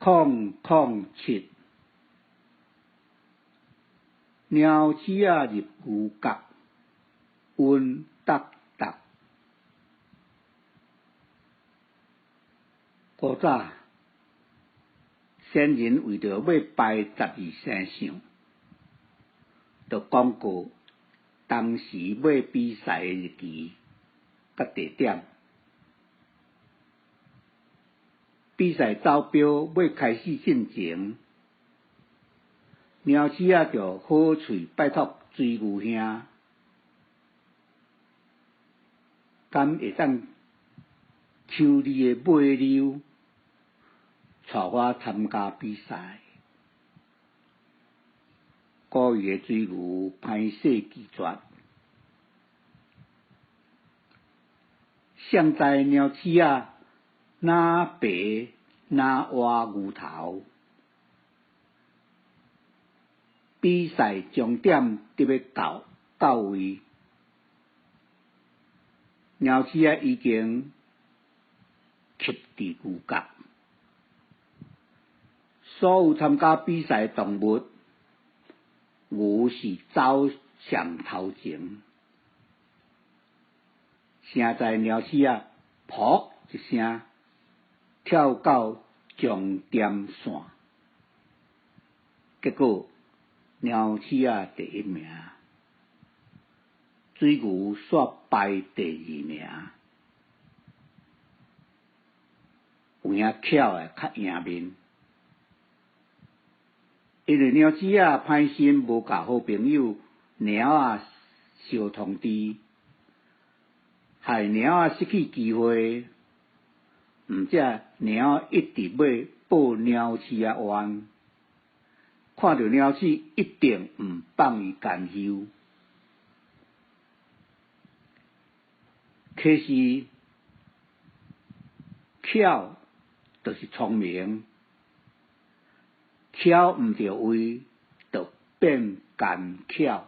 007鸟鼠仔入牛角，温达达。古早先人为着要拜12生相，就讲过当时要比赛的日期甲地点。比赛招标要开始进前，鸟鼠仔就好喙拜托水牛兄，敢会当抽你的马溜，带我参加比赛。古语的水牛歹势拒绝，谁知鸟鼠仔哪白哪挖牛头。比赛终点得要到位，鸟鼠仔已经吸伫牛角。所有参加比赛的动物，牛是走上头前。谁知鸟鼠仔噗一声跳到终点线，结果鸟鼠仔第一名，水牛煞排第2名。有影巧的较赢面，因为鸟鼠仔歹心无甲好朋友猫仔相通知，害猫仔失去机会。毋则猫仔一直要报鸟鼠仔冤，看到鸟鼠一定毋放伊甘休。可是巧就是聪明，巧毋着位，就变干巧。